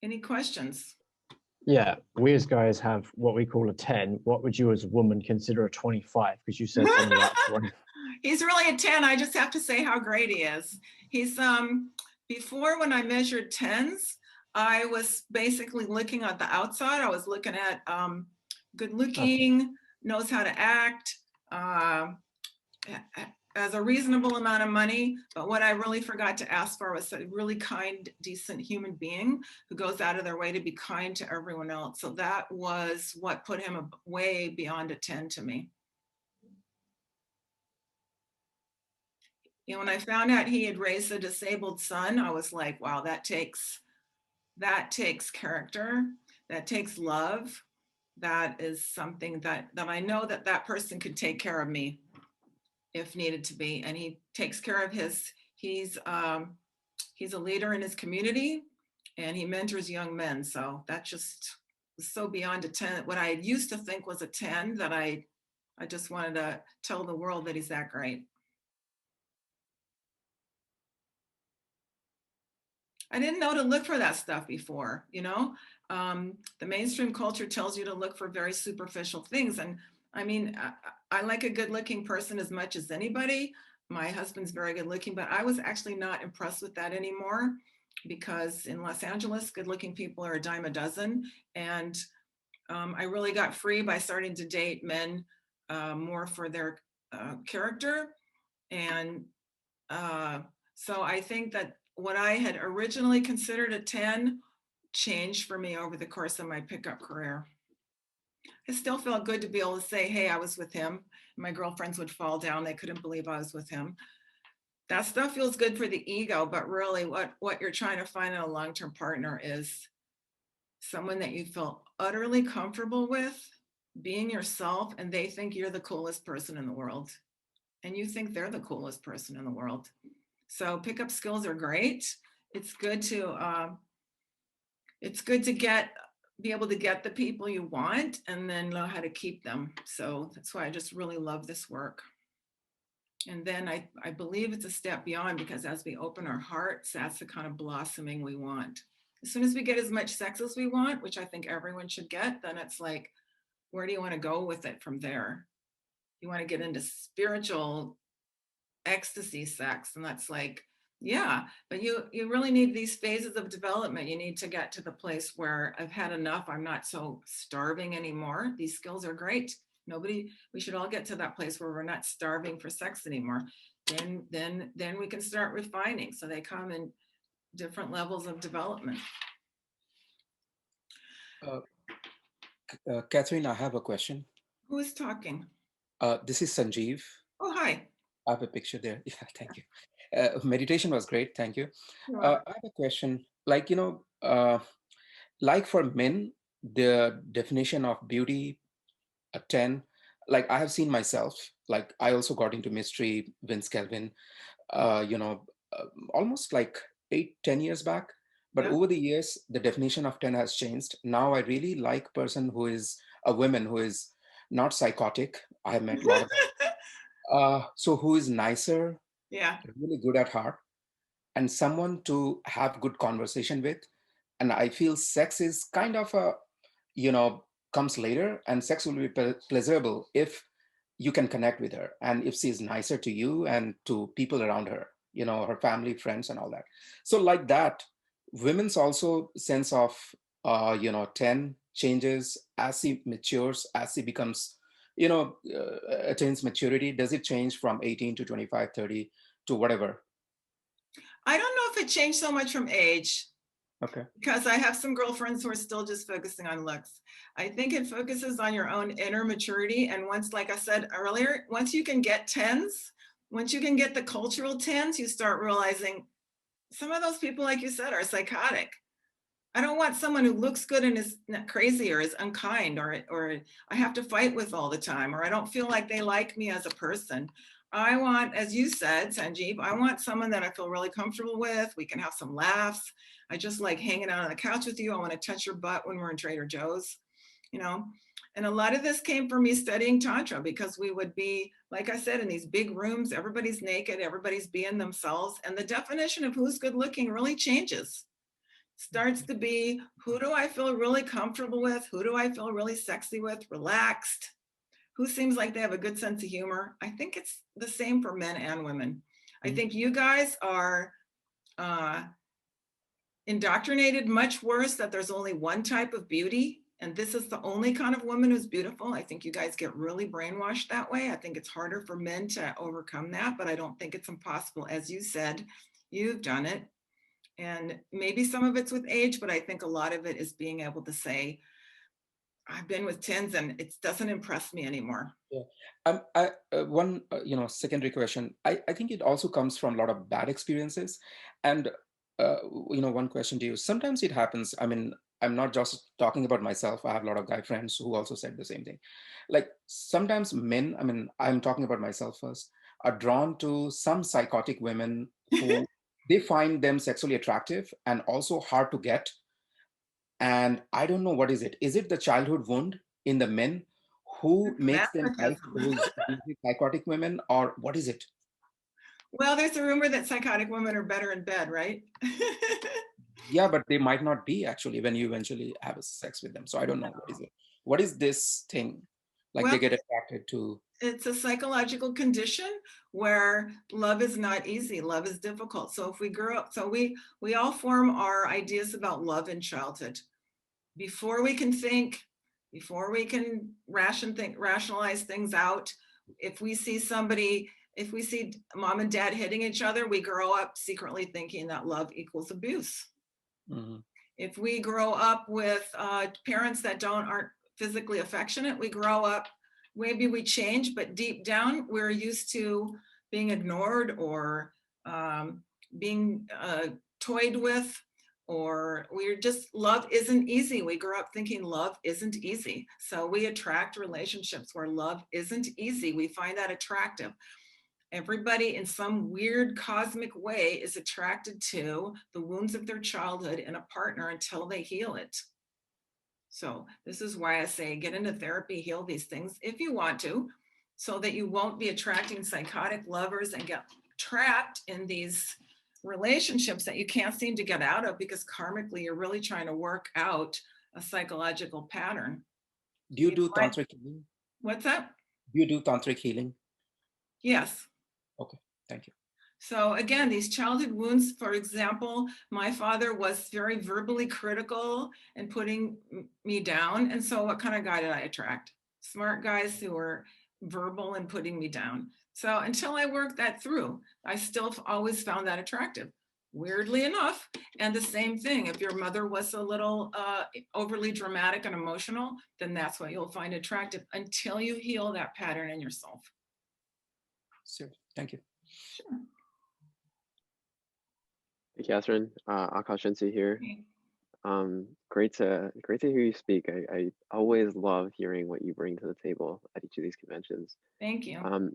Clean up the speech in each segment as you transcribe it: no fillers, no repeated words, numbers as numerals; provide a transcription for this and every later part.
Any questions? Yeah, we as guys have what we call a 10. What would you as a woman consider a 25? Because you said something about 20. He's really a 10. I just have to say how great he is. He's before, when I measured 10s, I was basically looking at the outside. I was looking at good looking, knows how to act, has a reasonable amount of money. But what I really forgot to ask for was a really kind, decent human being who goes out of their way to be kind to everyone else. So that was what put him way beyond a 10 to me. You know, when I found out he had raised a disabled son, I was like, wow, that takes character, that takes love. That is something that I know that person could take care of me if needed to be. And he takes care of he's a leader in his community, and he mentors young men. So that just was so beyond a 10. What I used to think was a 10, that I just wanted to tell the world that he's that great. I didn't know to look for that stuff before, you know. The mainstream culture tells you to look for very superficial things. And I mean, I like a good looking person as much as anybody. My husband's very good looking, but I was actually not impressed with that anymore, because in Los Angeles, good looking people are a dime a dozen. And I really got free by starting to date men more for their character. And so I think that what I had originally considered a 10 changed for me over the course of my pickup career. It still felt good to be able to say, hey, I was with him. My girlfriends would fall down. They couldn't believe I was with him. That stuff feels good for the ego, but really what you're trying to find in a long-term partner is someone that you feel utterly comfortable with being yourself, and they think you're the coolest person in the world, and you think they're the coolest person in the world. So pickup skills are great. It's good to be able to get the people you want and then know how to keep them. So that's why I just really love this work. And then I believe it's a step beyond, because as we open our hearts, that's the kind of blossoming we want. As soon as we get as much sex as we want, which I think everyone should get, then it's like, where do you want to go with it from there? You want to get into spiritual ecstasy sex, and that's like, yeah, but you really need these phases of development. You need to get to the place where I've had enough, I'm not so starving anymore. These skills are great. We should all get to that place where we're not starving for sex anymore. Then we can start refining. So they come in different levels of development. Catherine, I have a question. Who is talking? This is Sanjeev. Oh, hi. I have a picture there. Yeah, thank you. Meditation was great. Thank you. I have a question. Like, like for men, the definition of beauty, a 10, like I have seen myself, like I also got into mystery, Vince Kelvin, almost like 8-10 years back. But over the years, the definition of 10 has changed. Now I really like person who is a woman who is not psychotic. I have met a lot of so who is nicer, really good at heart, and someone to have good conversation with. And I feel sex is kind of a, comes later, and sex will be pleasurable if you can connect with her, and if she's nicer to you and to people around her, her family, friends, and all that. So like that, women's also sense of 10 changes as she matures, as she becomes, attains maturity. Does it change from 18 to 25, 30 to whatever? I don't know if it changed so much from age. Okay. Because I have some girlfriends who are still just focusing on looks. I think it focuses on your own inner maturity. And once, like I said earlier, once you can get 10s, once you can get the cultural 10s, you start realizing some of those people, like you said, are psychotic. I don't want someone who looks good and is not crazy or is unkind, or I have to fight with all the time, or I don't feel like they like me as a person. I want, as you said, Sanjeev, I want someone that I feel really comfortable with. We can have some laughs. I just like hanging out on the couch with you. I want to touch your butt when we're in Trader Joe's, And a lot of this came from me studying Tantra, because we would be, like I said, in these big rooms, everybody's naked, everybody's being themselves. And the definition of who's good looking really changes. starts to be, who do I feel really comfortable with? Who do I feel really sexy with, relaxed? Who seems like they have a good sense of humor? I think it's the same for men and women. I think you guys are indoctrinated much worse that there's only one type of beauty and this is the only kind of woman who's beautiful. I think you guys get really brainwashed that way. I think it's harder for men to overcome that, but I don't think it's impossible. As you said, you've done it. And maybe some of it's with age, but I think a lot of it is being able to say, I've been with tens and it doesn't impress me anymore. Yeah. One, secondary question. I think it also comes from a lot of bad experiences. And, one question to you. Sometimes it happens. I mean, I'm not just talking about myself. I have a lot of guy friends who also said the same thing. Like sometimes men, I mean, I'm talking about myself first, are drawn to some psychotic women who they find them sexually attractive and also hard to get. And I don't know, what is it? Is it the childhood wound in the men who makes them like Masochism. those psychotic women, or what is it? Well, there's a rumor that psychotic women are better in bed, right? Yeah, but they might not be actually when you eventually have sex with them. So I don't know, what is it? What is this thing? Like Well, they get attracted to. it's a psychological condition where love is not easy. Love is difficult. So if we grow up, so we all form our ideas about love in childhood. Before we can think, before we can rationalize things out, if we see somebody, if we see mom and dad hitting each other, we grow up secretly thinking that love equals abuse. Mhm. If we grow up with parents that aren't physically affectionate, we grow up, maybe we change, but deep down we're used to being ignored or being toyed with, or we're just, love isn't easy. We grew up thinking love isn't easy. So we attract relationships where love isn't easy. We find that attractive. Everybody in some weird cosmic way is attracted to the wounds of their childhood in a partner until they heal it. So this is why I say get into therapy, heal these things if you want to, so that you won't be attracting psychotic lovers and get trapped in these relationships that you can't seem to get out of because karmically you're really trying to work out a psychological pattern. Do you do tantric healing? What's that? Do you do tantric healing? Yes. Okay, thank you. So again, these childhood wounds, for example, my father was very verbally critical and putting me down. And so what kind of guy did I attract? Smart guys who were verbal and putting me down. So until I worked that through, I still always found that attractive, weirdly enough. And the same thing, if your mother was a little overly dramatic and emotional, then that's what you'll find attractive until you heal that pattern in yourself. Sure, thank you. Sure. Hey, Catherine, Akash Shensi here. Great to hear you speak. I always love hearing what you bring to the table at each of these conventions. Thank you.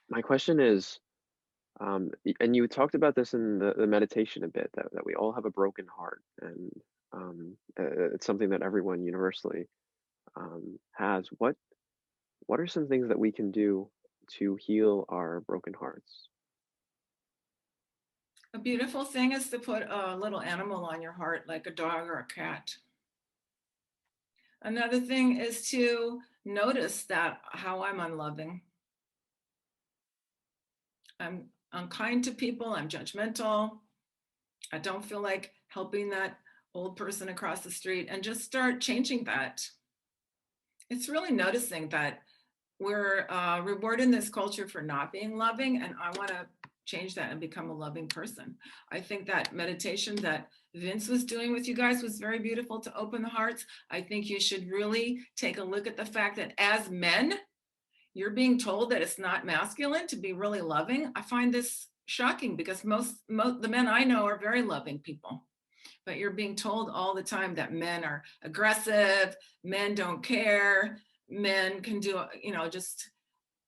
My question is, and you talked about this in the meditation a bit, that we all have a broken heart, and it's something that everyone universally has. What are some things that we can do to heal our broken hearts? A beautiful thing is to put a little animal on your heart, like a dog or a cat. Another thing is to notice that how I'm unloving. I'm unkind to people, I'm judgmental. I don't feel like helping that old person across the street, and just start changing that. It's really noticing that we're rewarded in this culture for not being loving, and I want to change that and become a loving person. I think that meditation that Vince was doing with you guys was very beautiful to open the hearts. I think you should really take a look at the fact that as men, you're being told that it's not masculine to be really loving. I find this shocking because most the men I know are very loving people, but you're being told all the time that men are aggressive, men don't care, men can do, just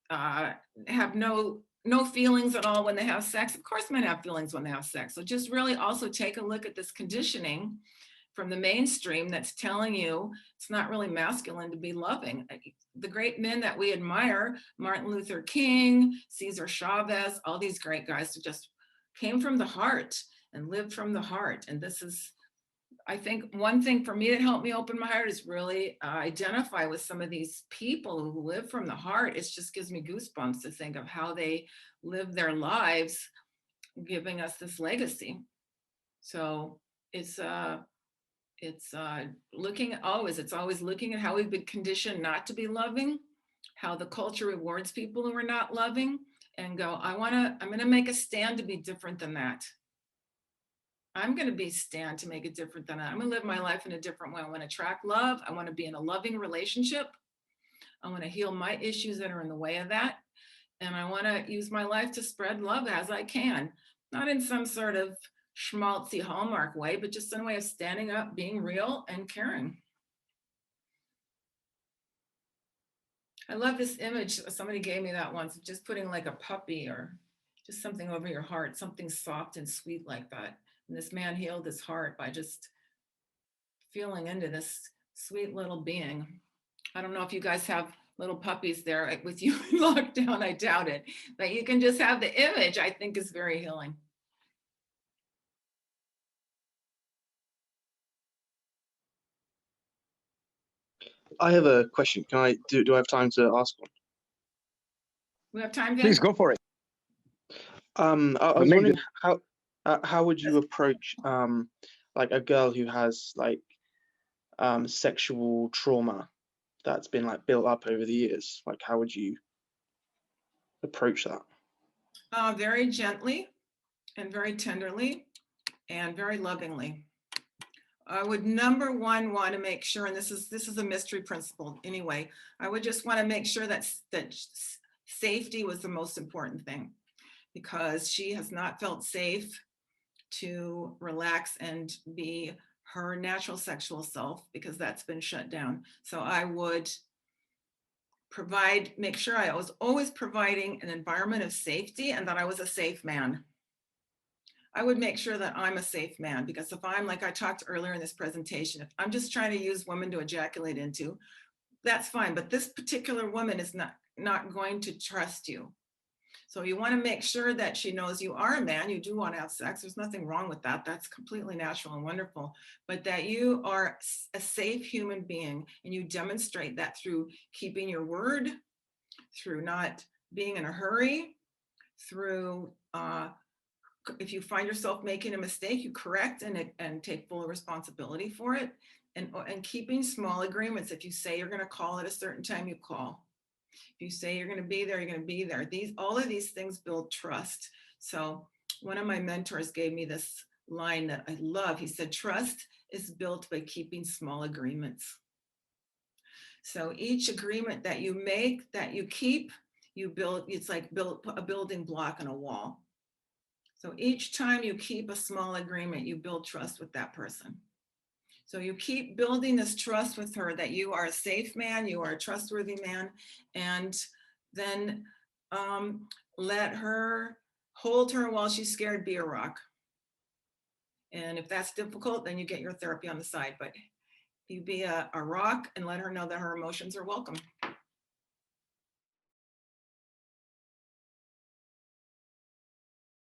have no feelings at all when they have sex. Of course, men have feelings when they have sex. So just really also take a look at this conditioning from the mainstream that's telling you it's not really masculine to be loving. The great men that we admire, Martin Luther King, Cesar Chavez, all these great guys who just came from the heart and lived from the heart. And this is I think one thing for me that helped me open my heart is really identify with some of these people who live from the heart. It just gives me goosebumps to think of how they live their lives, giving us this legacy. So it's looking always, it's always looking at how we've been conditioned not to be loving, how the culture rewards people who are not loving, and go, I'm going to make a stand to be different than that. I'm going to stand to make it different than that. I'm going to live my life in a different way. I want to attract love. I want to be in a loving relationship. I want to heal my issues that are in the way of that. And I want to use my life to spread love as I can, not in some sort of schmaltzy Hallmark way, but just in a way of standing up, being real and caring. I love this image. Somebody gave me that once, just putting like a puppy or just something over your heart, something soft and sweet like that. And this man healed his heart by just feeling into this sweet little being. I don't know if you guys have little puppies there with you in lockdown. I doubt it. But you can just have the image, I think, is very healing. I have a question. Can I do I have time to ask one? We have time, Vin? Please go for it. I was Amazing. wondering how would you approach like a girl who has like sexual trauma that's been like built up over the years? Like how would you approach that? Very gently and very tenderly and very lovingly. I would number one want to make sure, and this is a mystery principle anyway, I would just want to make sure that safety was the most important thing, because she has not felt safe to relax and be her natural sexual self, because that's been shut down. So I would make sure I was always providing an environment of safety and that I was a safe man. I would make sure that I'm a safe man, because if I'm, like I talked earlier in this presentation, if I'm just trying to use women to ejaculate into, that's fine. But this particular woman is not going to trust you. So you want to make sure that she knows you are a man, you do want to have sex. There's nothing wrong with that. That's completely natural and wonderful. But that you are a safe human being, and you demonstrate that through keeping your word, through not being in a hurry, through if you find yourself making a mistake, you correct and take full responsibility for it. And keeping small agreements. If you say you're going to call at a certain time, you call. If you say you're going to be there, you're going to be there. All of these things build trust. So one of my mentors gave me this line that I love. He said, trust is built by keeping small agreements. So each agreement that you make, that you keep, you build. It's like a building block on a wall. So each time you keep a small agreement, you build trust with that person. So you keep building this trust with her that you are a safe man, you are a trustworthy man, and then let her, hold her while she's scared, be a rock. And if that's difficult, then you get your therapy on the side, but you be a rock and let her know that her emotions are welcome.